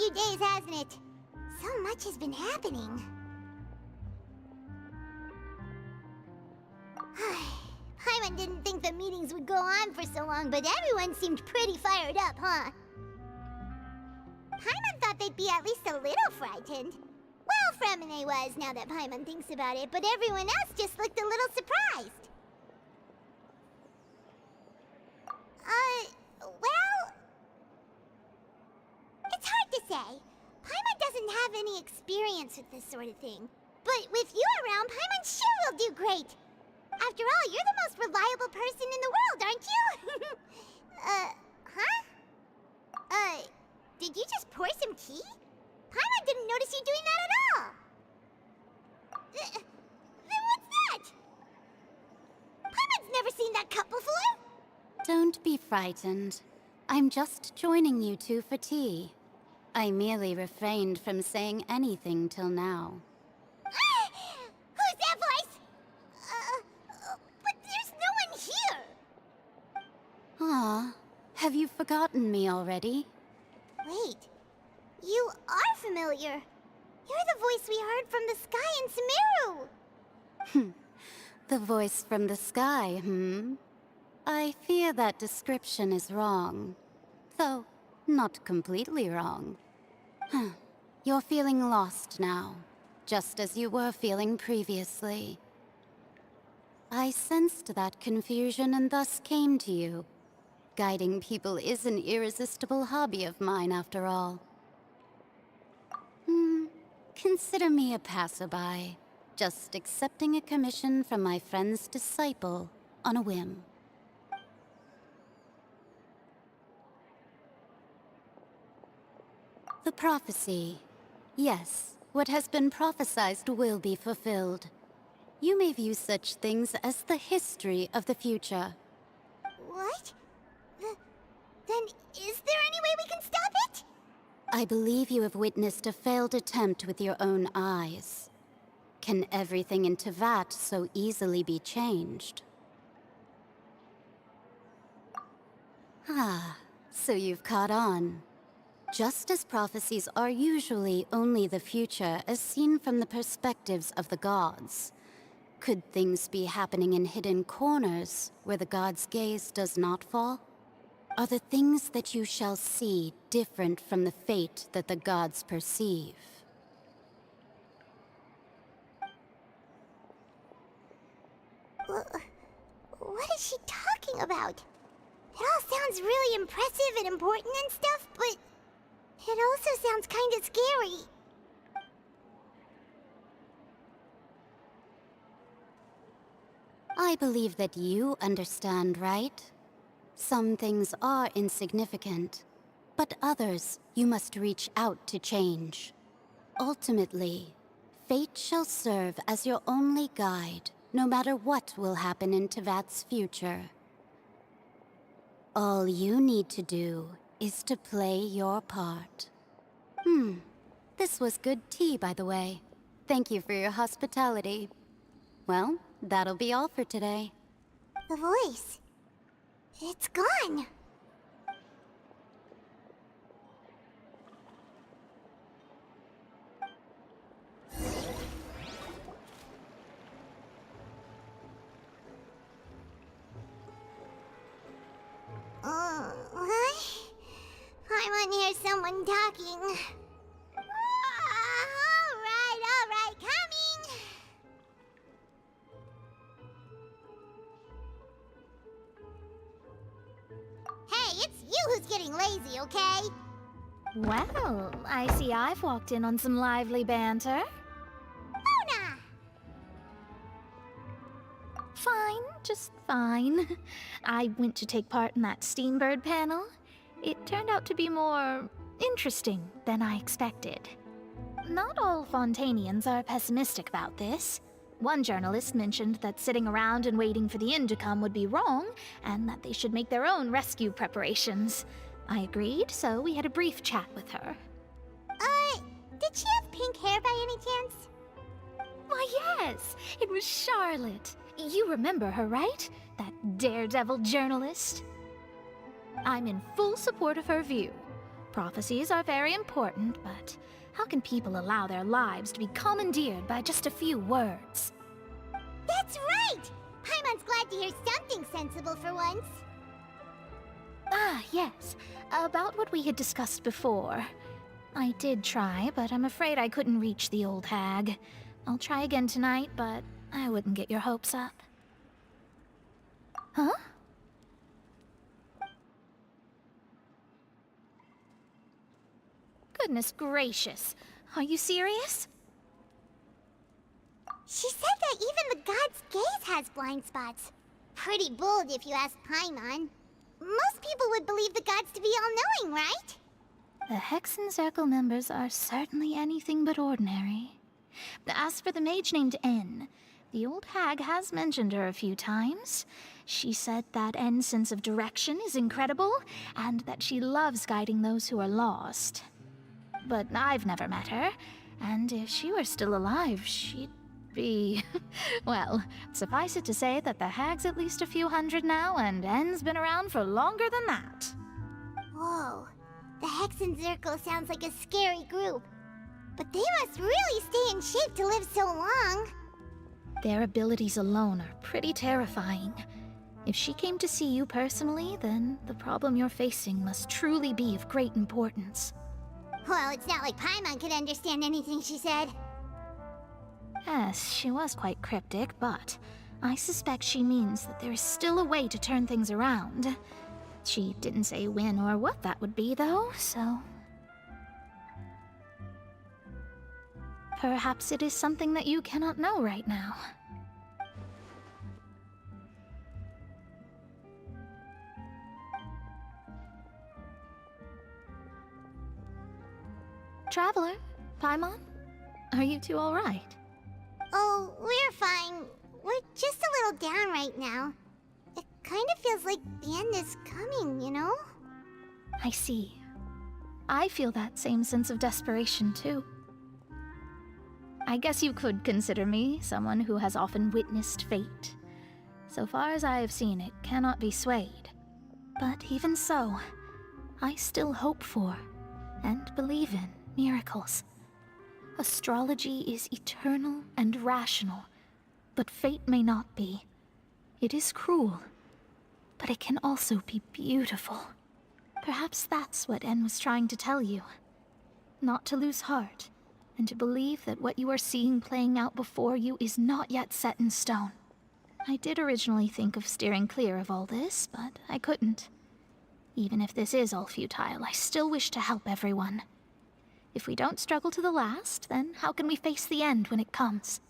few days, hasn't it? So much has been happening. Paimon didn't think the meetings would go on for so long, but everyone seemed pretty fired up, huh? Paimon thought they'd be at least a little frightened. Well, Fremine was, now that Paimon thinks about it, but everyone else just looked a little surprised. Well... It's hard to say. Paimon doesn't have any experience with this sort of thing. But with you around, Paimon sure will do great. After all, you're the most reliable person in the world, aren't you? Huh? Did you just pour some tea? Paimon didn't notice you doing that at all. Then what's that? Paimon's never seen that cup before. Don't be frightened. I'm just joining you two for tea. I merely refrained from saying anything till now. Who's that voice? But there's no one here. Ah, have you forgotten me already? Wait, you are familiar. You're the voice we heard from the sky in Sumeru. The voice from the sky, I fear that description is wrong. Though, not completely wrong. You're feeling lost now, just as you were feeling previously. I sensed that confusion and thus came to you. Guiding people is an irresistible hobby of mine, after all. Consider me a passerby, just accepting a commission from my friend's disciple on a whim. The prophecy. Yes, what has been prophesied will be fulfilled. You may view such things as the history of the future. What? Then is there any way we can stop it? I believe you have witnessed a failed attempt with your own eyes. Can everything in Teyvat so easily be changed? Ah, so you've caught on. Just as prophecies are usually only the future as seen from the perspectives of the gods, could things be happening in hidden corners where the gods' gaze does not fall? Are the things that you shall see different from the fate that the gods perceive? What is she talking about? It all sounds really impressive and important and stuff, but it also sounds kind of scary. I believe that you understand, right? Some things are insignificant, but others you must reach out to change. Ultimately, fate shall serve as your only guide, no matter what will happen in Teyvat's future. All you need to do is to play your part. This was good tea, by the way. Thank you for your hospitality. Well, that'll be all for today. The voice. It's gone. What? I want to hear someone talking. All right, coming. Hey, it's you who's getting lazy, okay? Well, I see I've walked in on some lively banter. Luna! Fine, just fine. I went to take part in that Steambird panel. It turned out to be more interesting than I expected. Not all Fontainians are pessimistic about this. One journalist mentioned that sitting around and waiting for the end to come would be wrong, and that they should make their own rescue preparations. I agreed, so we had a brief chat with her. Did she have pink hair by any chance? Why, yes, it was Charlotte. You remember her, right? That daredevil journalist? I'm in full support of her view. Prophecies are very important, but how can people allow their lives to be commandeered by just a few words? That's right! Paimon's glad to hear something sensible for once. Ah, yes. About what we had discussed before. I did try, but I'm afraid I couldn't reach the old hag. I'll try again tonight, but I wouldn't get your hopes up. Huh? Goodness gracious. Are you serious? She said that even the god's gaze has blind spots. Pretty bold if you ask Paimon. Most people would believe the gods to be all-knowing, right? The Hexen Circle members are certainly anything but ordinary. As for the mage named N, the old hag has mentioned her a few times. She said that N's sense of direction is incredible, and that she loves guiding those who are lost. But I've never met her, and if she were still alive, she'd be... well, suffice it to say that the hag's at least a few hundred now, and N's been around for longer than that. Whoa. The Hexen Circle sounds like a scary group. But they must really stay in shape to live so long. Their abilities alone are pretty terrifying. If she came to see you personally, then the problem you're facing must truly be of great importance. Well, it's not like Paimon could understand anything she said. Yes, she was quite cryptic, but I suspect she means that there is still a way to turn things around. She didn't say when or what that would be, though, so... perhaps it is something that you cannot know right now. Traveler, Paimon, are you two all right? Oh, we're fine. We're just a little down right now. It kind of feels like the end is coming, you know? I see. I feel that same sense of desperation, too. I guess you could consider me someone who has often witnessed fate. So far as I have seen, it cannot be swayed. But even so, I still hope for, and believe in, miracles. Astrology is eternal and rational, but fate may not be. It is cruel, but it can also be beautiful. Perhaps that's what En was trying to tell you. Not to lose heart, and to believe that what you are seeing playing out before you is not yet set in stone. I did originally think of steering clear of all this, but I couldn't. Even if this is all futile, I still wish to help everyone. If we don't struggle to the last, then how can we face the end when it comes?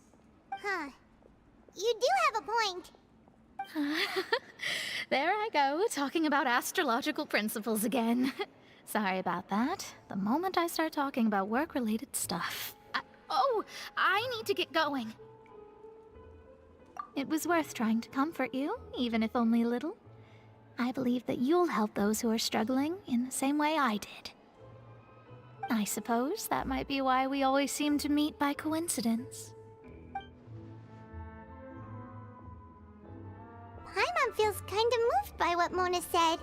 Huh. You do have a point. There I go, talking about astrological principles again. Sorry about that. The moment I start talking about work-related stuff... I need to get going. It was worth trying to comfort you, even if only a little. I believe that you'll help those who are struggling in the same way I did. I suppose that might be why we always seem to meet by coincidence. Paimon feels kind of moved by what Mona said.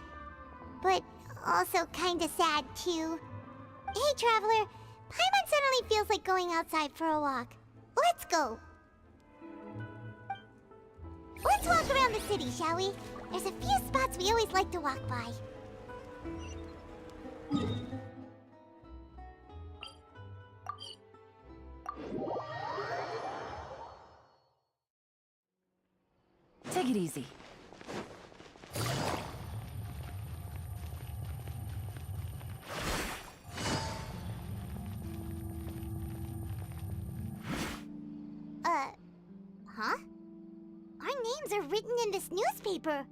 But also kind of sad, too. Hey, Traveler. Paimon suddenly feels like going outside for a walk. Let's go. Let's walk around the city, shall we? There's a few spots we always like to walk by. Take it easy. Huh? Our names are written in this newspaper.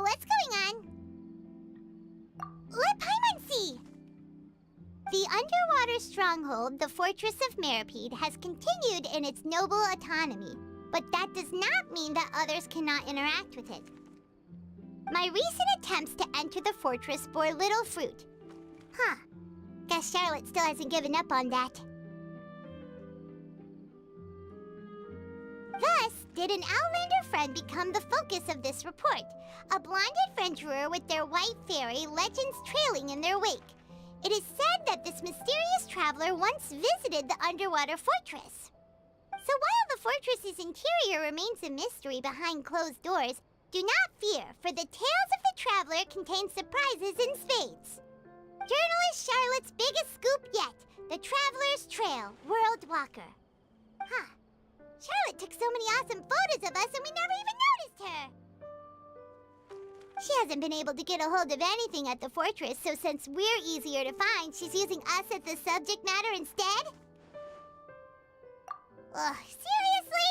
What's going on? Let Paimon see! The underwater stronghold, the Fortress of Meripede, has continued in its noble autonomy, but that does not mean that others cannot interact with it. My recent attempts to enter the fortress bore little fruit. Huh. Guess Charlotte still hasn't given up on that. Thus, did an Outlander friend become the focus of this report. A blonde adventurer with their white fairy, legends trailing in their wake. It is said that this mysterious traveler once visited the underwater fortress. So while the fortress's interior remains a mystery behind closed doors, do not fear, for the tales of the traveler contain surprises in spades. Journalist Charlotte's biggest scoop yet, the Traveler's Trail, World Walker. Huh. Charlotte took so many awesome photos of us and we never even noticed her. She hasn't been able to get a hold of anything at the fortress, so since we're easier to find, she's using us as the subject matter instead? Ugh, seriously?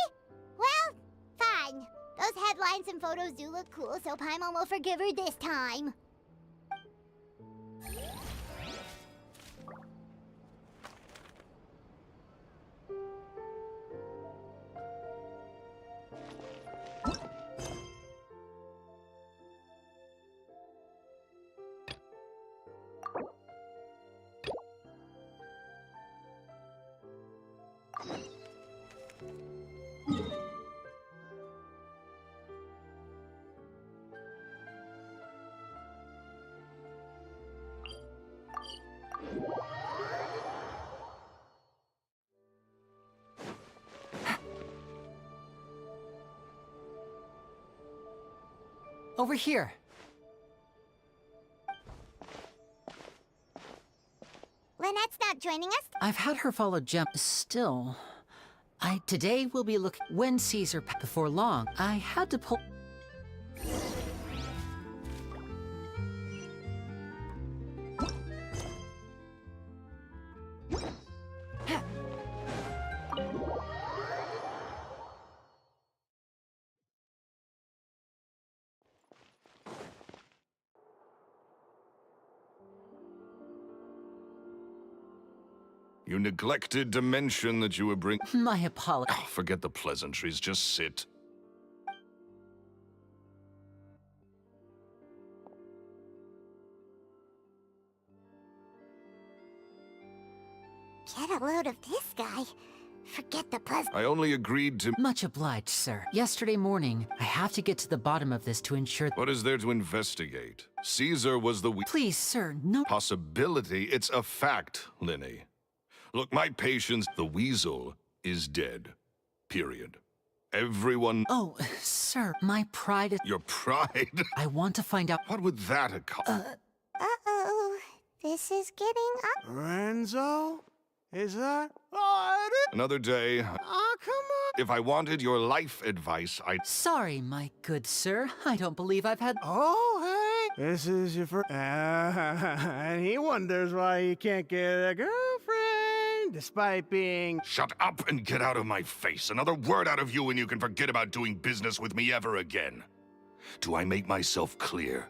Well, fine. Those headlines and photos do look cool, so Paimon will forgive her this time. Over here. Lynette's not joining us? I've had her follow Gem. Still, today we'll be looking when Caesar before long. I had to pull. You neglected to mention that you were My apologies. Oh, forget the pleasantries, just sit. Get a load of this guy. Forget the pleasant. I only agreed to... Much obliged, sir. Yesterday morning, I have to get to the bottom of this to ensure... What is there to investigate? Caesar was the Please, sir, no... possibility. It's a fact, Linny. Look, my patience, the weasel is dead. Period. Everyone... Oh, sir, my pride is... Your pride? I want to find out... What would that accomplish? Uh-oh. This is getting up. Renzo? Is that? Oh, Another day. come on. If I wanted your life advice, I'd... Sorry, my good sir. I don't believe I've had... Oh, hey. This is your first... and he wonders why he can't get a girlfriend, despite being... Shut up and get out of my face. Another word out of you and you can forget about doing business with me ever again. Do I make myself clear?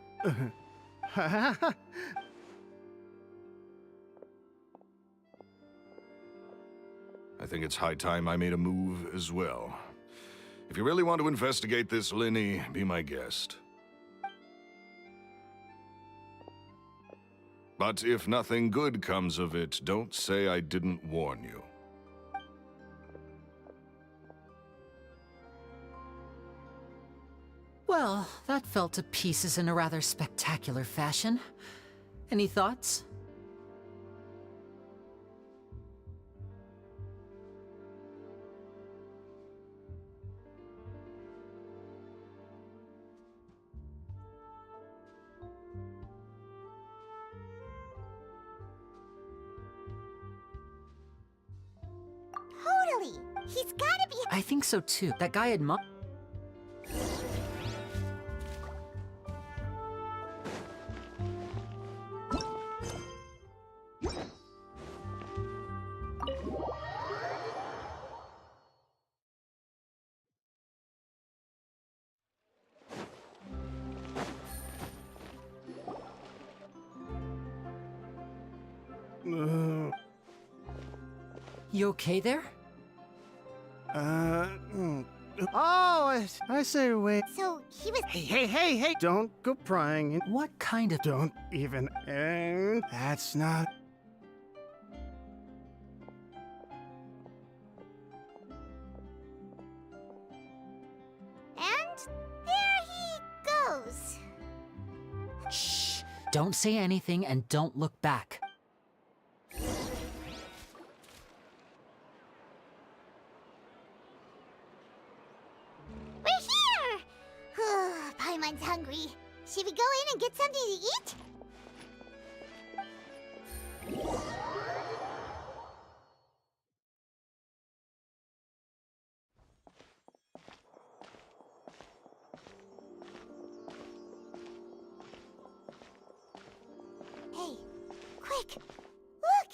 I think it's high time I made a move as well. If you really want to investigate this, Linny, be my guest. But if nothing good comes of it, don't say I didn't warn you. Well, that fell to pieces in a rather spectacular fashion. Any thoughts? Totally. He's gotta be... I think so too. That guy had You okay there? Oh, I say wait. So, he was... Hey. Don't go prying. What kind of... Don't even... that's not... And there he goes. Shh! Don't say anything and don't look back. Should we go in and get something to eat? Hey, quick! Look!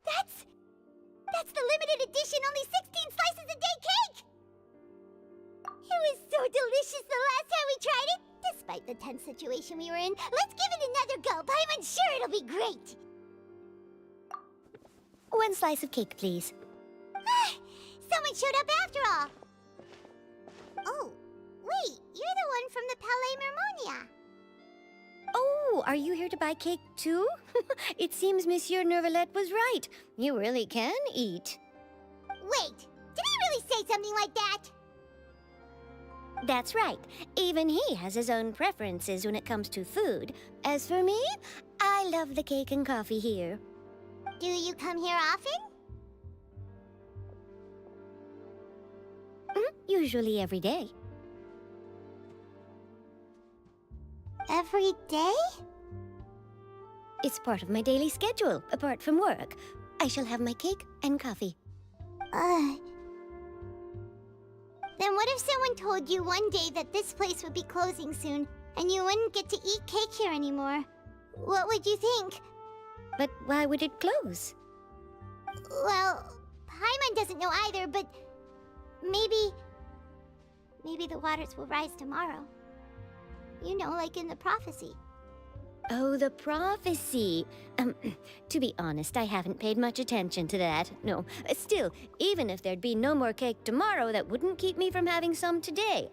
That's the limited edition only 16 slices a day cake! It was so delicious the last time we tried it! Despite the tense situation we were in, let's give it another go. I'm sure it'll be great! 1 slice of cake, please. Someone showed up after all! Oh, wait, you're the one from the Palais Mermonia. Oh, are you here to buy cake too? It seems Monsieur Nervalette was right. You really can eat. Wait, did he really say something like that? That's right. Even he has his own preferences when it comes to food. As for me, I love the cake and coffee here. Do you come here often? Usually every day. Every day? It's part of my daily schedule, apart from work. I shall have my cake and coffee. Then what if someone told you one day that this place would be closing soon, and you wouldn't get to eat cake here anymore? What would you think? But why would it close? Well, Paimon doesn't know either, but maybe the waters will rise tomorrow. You know, like in the prophecy. Oh, the prophecy. To be honest, I haven't paid much attention to that. No, still, even if there'd be no more cake tomorrow, that wouldn't keep me from having some today.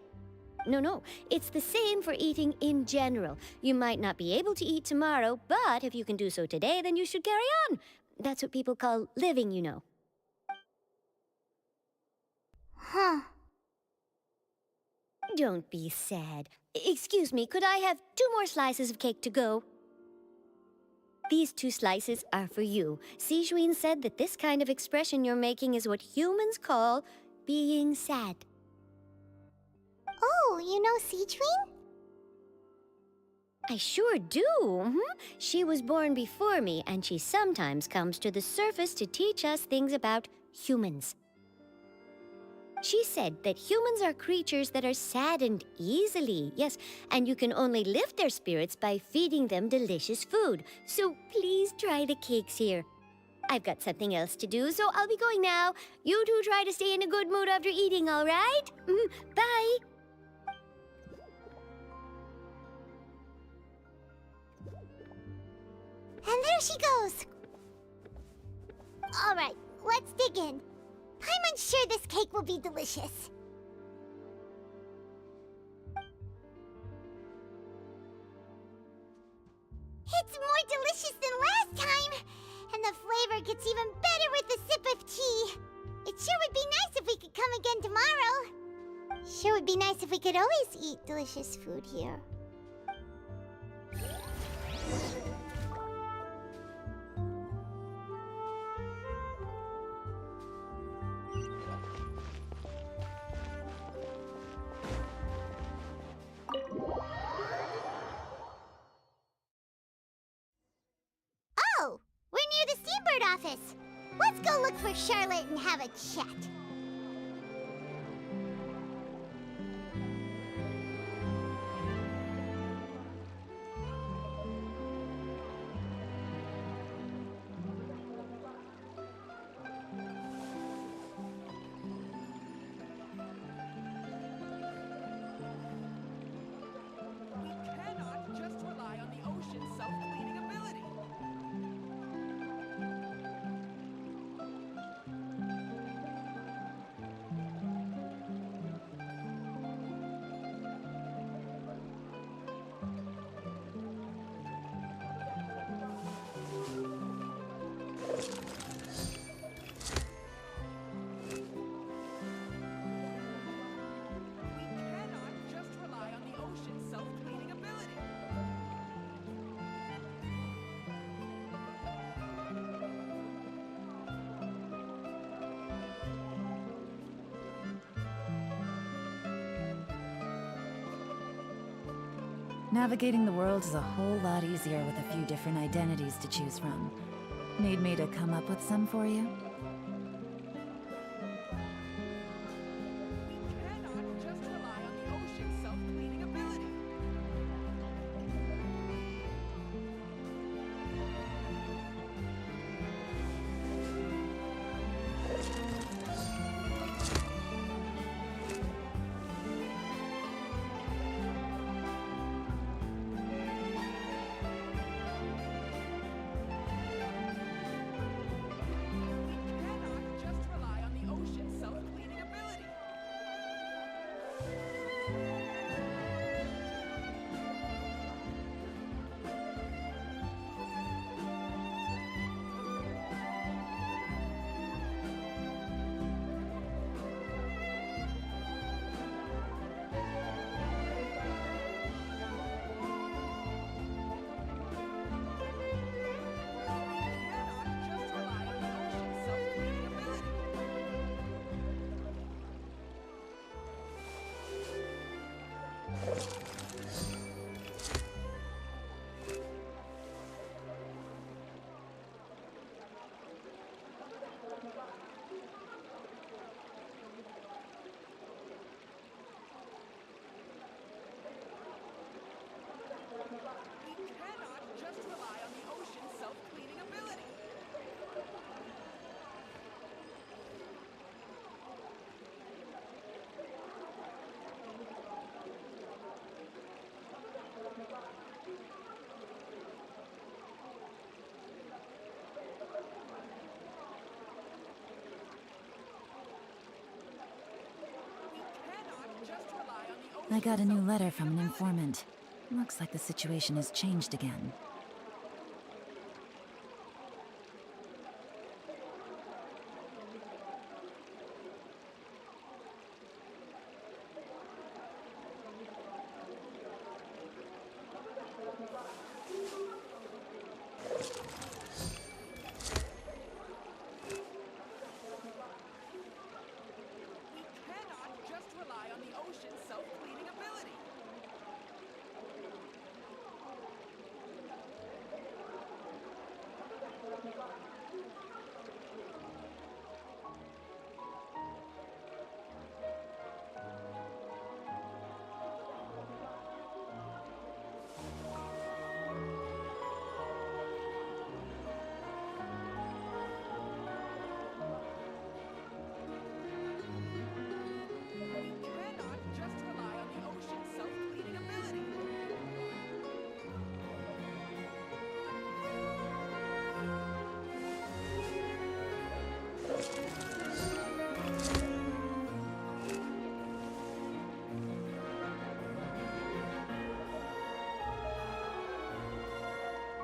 No, it's the same for eating in general. You might not be able to eat tomorrow, but if you can do so today, then you should carry on. That's what people call living, you know. Huh. Don't be sad. Excuse me, could I have 2 more slices of cake to go? These 2 slices are for you. Sijuin said that this kind of expression you're making is what humans call being sad. Oh, you know Sijuin? I sure do. She was born before me, and she sometimes comes to the surface to teach us things about humans. She said that humans are creatures that are saddened easily, yes, and you can only lift their spirits by feeding them delicious food. So please try the cakes here. I've got something else to do, so I'll be going now. You two try to stay in a good mood after eating, all right? Bye. And there she goes. All right, let's dig in. I'm unsure this cake will be delicious. It's more delicious than last time! And the flavor gets even better with a sip of tea. It sure would be nice if we could come again tomorrow. Sure would be nice if we could always eat delicious food here. Oh, we're near the Steambird office. Let's go look for Charlotte and have a chat. We cannot just rely on the ocean's self-cleaning ability. Navigating the world is a whole lot easier with a few different identities to choose from. Need me to come up with some for you? We cannot just rely on the ocean's self-cleaning ability. Cannot just rely on the ocean's self-cleaning ability. Cannot just rely on the ocean's self-cleaning ability. We cannot just rely on the ocean's self-cleaning ability. We cannot just rely on the ocean's I got a new letter from an self-cleaning informant. Looks like the situation has changed again. We cannot just rely on the ocean's self-cleaning ability. We cannot just rely on the ocean's self-cleaning ability. We cannot just rely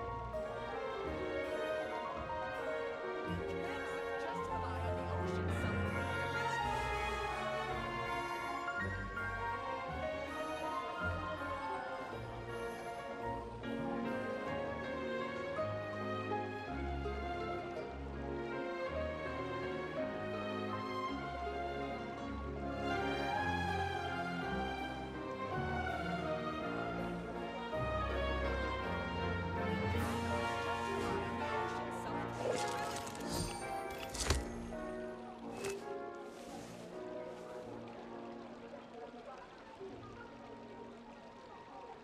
on the ocean's self-cleaning ability.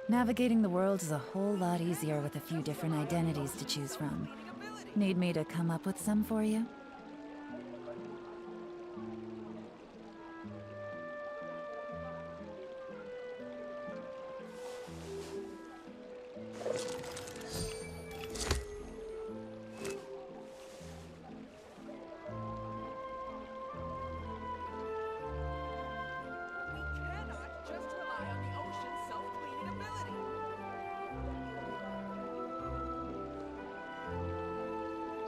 Navigating the world is a whole lot easier with a few different identities to choose from. Need me to come up with some for you? We cannot just rely on the ocean's self-cleaning ability.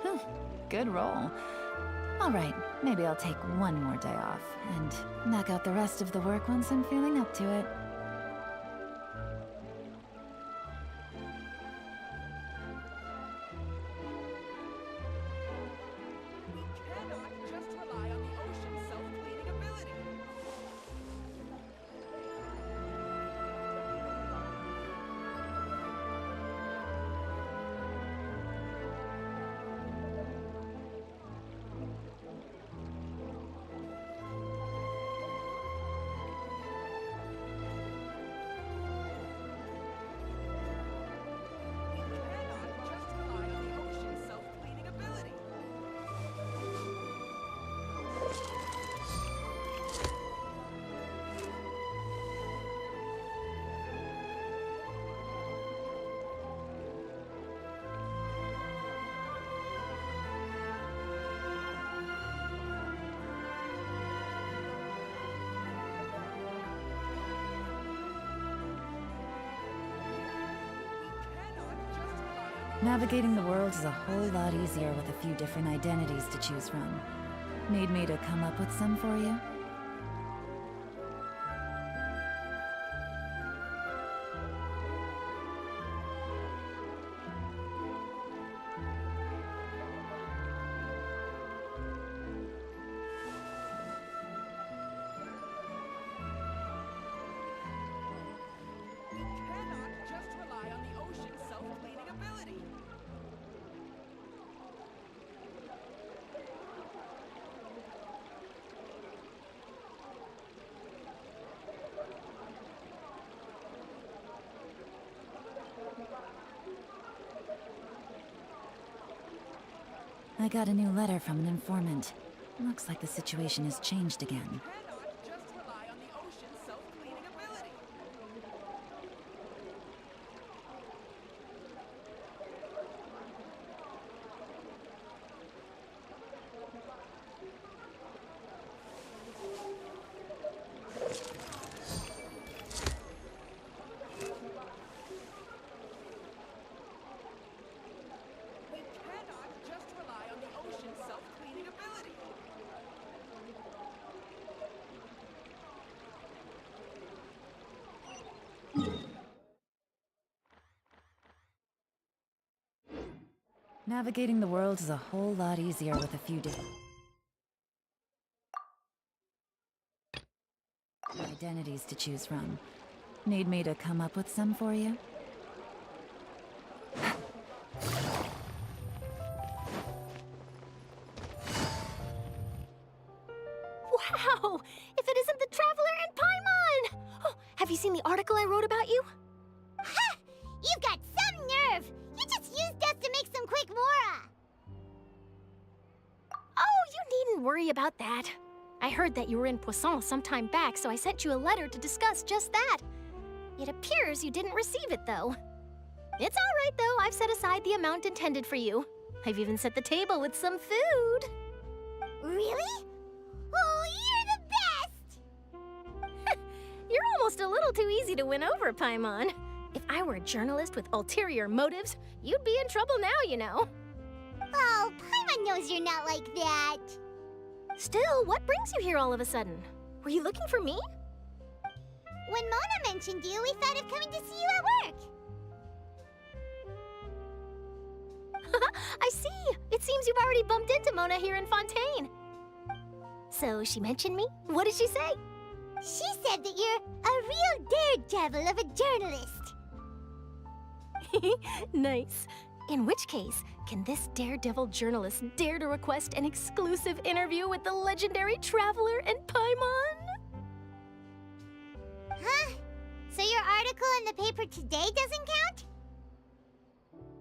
Whew, good roll. Alright, maybe I'll take one more day off, and knock out the rest of the work once I'm feeling up to it. Navigating the world is a whole lot easier with a few different identities to choose from. Need me to come up with some for you? We cannot just rely on the ocean's self-cleaning ability. I got a new letter from an informant. Looks like the situation has changed again. Cannot just rely on the ocean's self-cleaning ability. We cannot just rely on the ocean's self-cleaning ability. Navigating the world is a whole lot easier with a few different identities to choose from. Need me to come up with some for you? Wow! If it isn't the Traveler and Paimon! Oh, have you seen the article I wrote about you? Ha! You've got some nerve! You just used us to make some quick mora! Oh, you needn't worry about that. I heard that you were in Poisson some time back, so I sent you a letter to discuss just that. It appears you didn't receive it, though. It's all right, though. I've set aside the amount intended for you. I've even set the table with some food. Really? Oh, you're the best! You're almost a little too easy to win over, Paimon. If I were a journalist with ulterior motives, you'd be in trouble now, you know. Oh, Paimon knows you're not like that. Still, what brings you here all of a sudden? Were you looking for me? When Mona mentioned you, we thought of coming to see you at work. I see! It seems you've already bumped into Mona here in Fontaine. So she mentioned me? What did she say? She said that you're a real daredevil of a journalist. Nice. In which case, can this daredevil journalist dare to request an exclusive interview with the legendary Traveler and Paimon? Huh? So your article in the paper today doesn't count?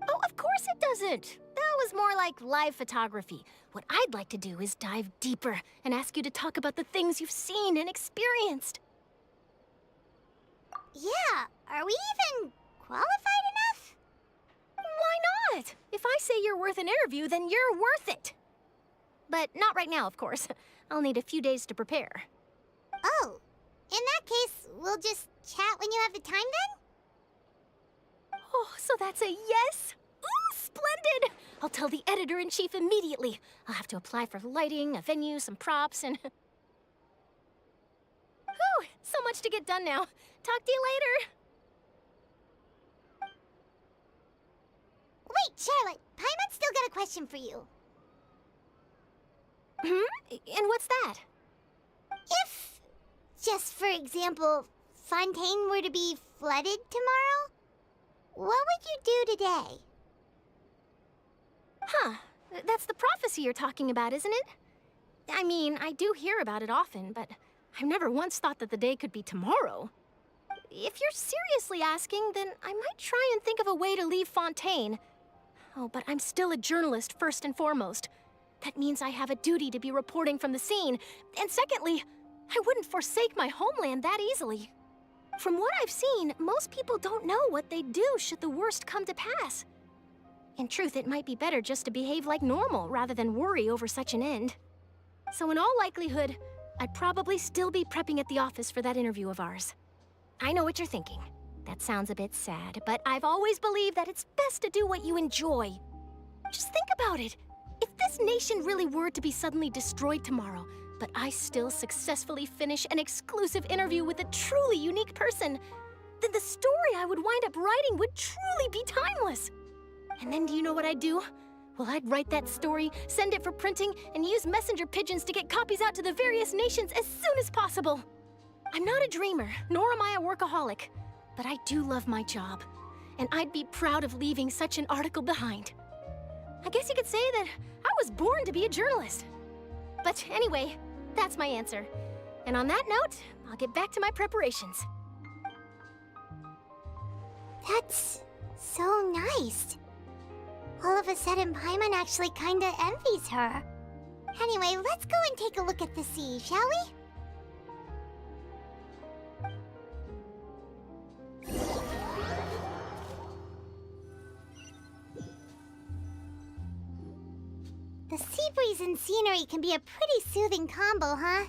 Oh, of course it doesn't. That was more like live photography. What I'd like to do is dive deeper and ask you to talk about the things you've seen and experienced. Yeah, are we even qualified enough? Why not? If I say you're worth an interview, then you're worth it. But not right now, of course. I'll need a few days to prepare. Oh, in that case, we'll just chat when you have the time then? Oh, so that's a yes? Ooh, splendid! I'll tell the editor-in-chief immediately. I'll have to apply for lighting, a venue, some props, and... Whew, so much to get done now. Talk to you later. Wait, Charlotte, Paimon's still got a question for you. And what's that? If, just for example, Fontaine were to be flooded tomorrow, what would you do today? Huh. That's the prophecy you're talking about, isn't it? I mean, I do hear about it often, but I've never once thought that the day could be tomorrow. If you're seriously asking, then I might try and think of a way to leave Fontaine. Oh, but I'm still a journalist first and foremost. That means I have a duty to be reporting from the scene. And secondly, I wouldn't forsake my homeland that easily. From what I've seen, most people don't know what they'd do should the worst come to pass. In truth, it might be better just to behave like normal rather than worry over such an end. So in all likelihood, I'd probably still be prepping at the office for that interview of ours. I know what you're thinking. that sounds a bit sad, but I've always believed that it's best to do what you enjoy. Just think about it. If this nation really were to be suddenly destroyed tomorrow, but I still successfully finish an exclusive interview with a truly unique person, then the story I would wind up writing would truly be timeless. And then do you know what I'd do? Well, I'd write that story, send it for printing, and use messenger pigeons to get copies out to the various nations as soon as possible. I'm not a dreamer, nor am I a workaholic, but I do love my job, and I'd be proud of leaving such an article behind. I guess you could say that I was born to be a journalist. But anyway, that's my answer. And on that note, I'll get back to my preparations. That's so nice. All of a sudden, Paimon actually kinda envies her. Anyway, let's go and take a look at the sea, shall we? The sea breeze and scenery can be a pretty soothing combo, huh?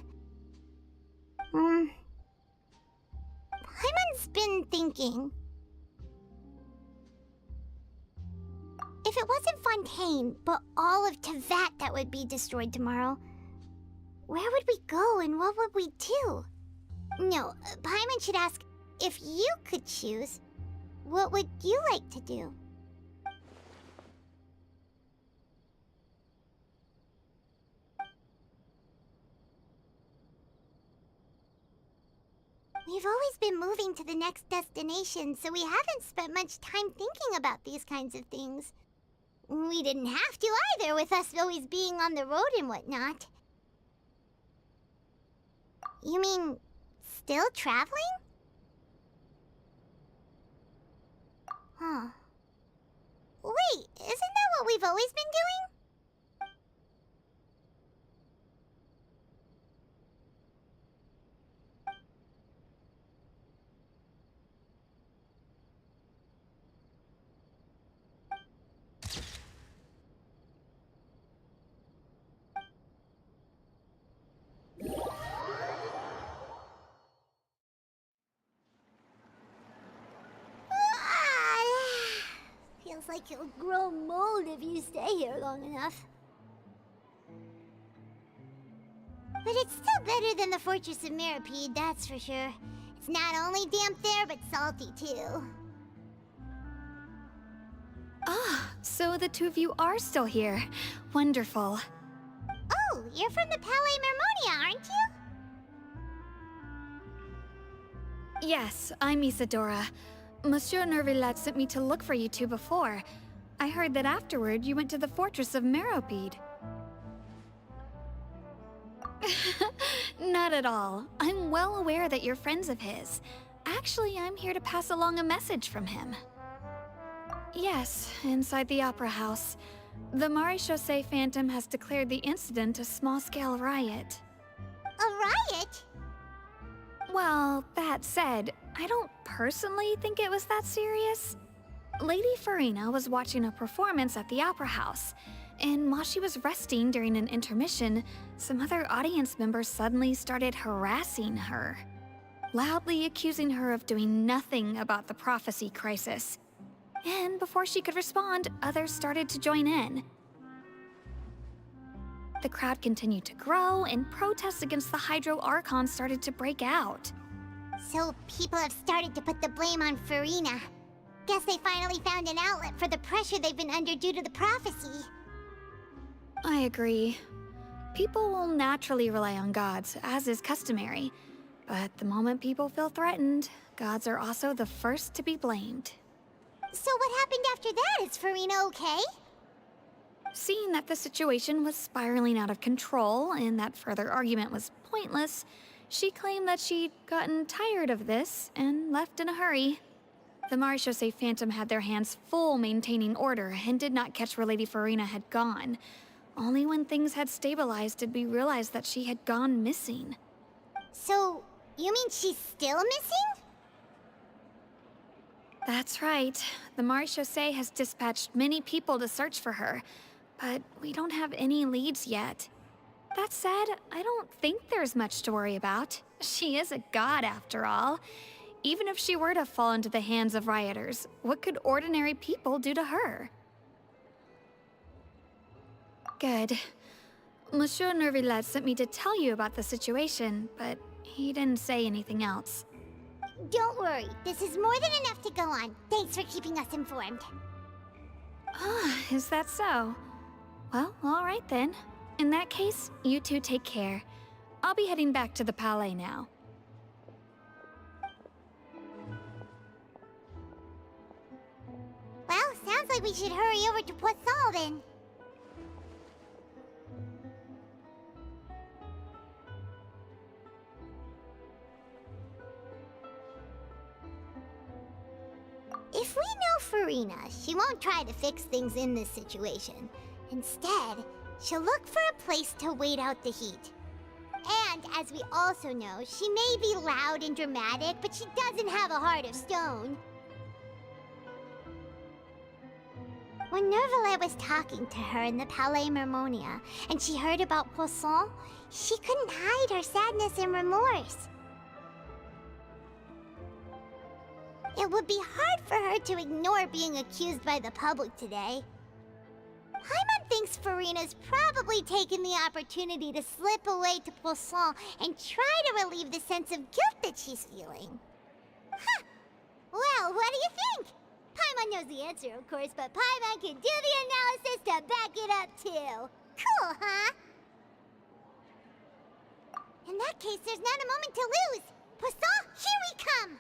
Paimon's been thinking. If it wasn't Fontaine, but all of Tevat that would be destroyed tomorrow, where would we go and what would we do? No, Paimon should ask, if you could choose, what would you like to do? We've always been moving to the next destination, so we haven't spent much time thinking about these kinds of things. We didn't have to either, with us always being on the road and whatnot. You mean, still traveling? Huh. Wait, isn't that what we've always been doing? Feels like you'll grow mold if you stay here long enough. But it's still better than the Fortress of Meropide, that's for sure. It's not only damp there, but salty too. Ah, so the two of you are still here. Wonderful. Oh, you're from the Palais Mermonia, aren't you? Yes, I'm Isadora. Monsieur Nervillet sent me to look for you two before. I heard that afterward you went to the Fortress of Meropide. Not at all. I'm well aware that you're friends of his. Actually, I'm here to pass along a message from him. Yes, inside the Opera House. The Maréchaussée Phantom has declared the incident a small-scale riot. A riot? Well, that said, I don't personally think it was that serious. Lady Furina was watching a performance at the Opera House, and while she was resting during an intermission, some other audience members suddenly started harassing her, loudly accusing her of doing nothing about the prophecy crisis. And before she could respond, others started to join in. The crowd continued to grow, and protests against the Hydro Archon started to break out. So people have started to put the blame on Furina. Guess they finally found an outlet for the pressure they've been under due to the prophecy. I agree. People will naturally rely on gods, as is customary. But the moment people feel threatened, gods are also the first to be blamed. So what happened after that? Is Furina okay? Seeing that the situation was spiraling out of control and that further argument was pointless, she claimed that she'd gotten tired of this and left in a hurry. The Maréchaussée Phantom had their hands full maintaining order and did not catch where Lady Furina had gone. Only when things had stabilized did we realize that she had gone missing. So, you mean she's still missing? That's right. The Maréchaussée has dispatched many people to search for her, but we don't have any leads yet. That said, I don't think there's much to worry about. She is a god after all. Even if she were to fall into the hands of rioters, what could ordinary people do to her? Good. Monsieur Nervillet sent me to tell you about the situation, but he didn't say anything else. Don't worry, this is more than enough to go on. Thanks for keeping us informed. Ah, is that so? Well, all right then. In that case, you two take care. I'll be heading back to the Palais now. Well, sounds like we should hurry over to Poisson then. If we know Furina, she won't try to fix things in this situation. Instead, she'll look for a place to wait out the heat. And, as we also know, she may be loud and dramatic, but she doesn't have a heart of stone. When Nervillet was talking to her in the Palais Mermonia, and she heard about Poisson, she couldn't hide her sadness and remorse. It would be hard for her to ignore being accused by the public today. Paimon thinks Furina's probably taken the opportunity to slip away to Poisson and try to relieve the sense of guilt that she's feeling. Huh. Well, what do you think? Paimon knows the answer, of course, but Paimon can do the analysis to back it up, too. Cool, huh? In that case, there's not a moment to lose. Poisson, here we come!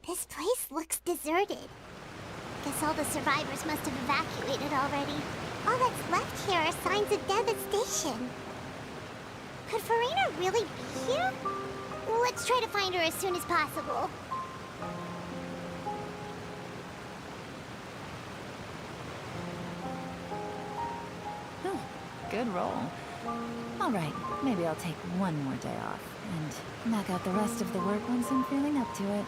This place looks deserted. Guess all the survivors must have evacuated already. All that's left here are signs of devastation. Could Furina really be here? Let's try to find her as soon as possible. Good roll. All right, maybe I'll take one more day off and knock out the rest of the work once I'm feeling up to it.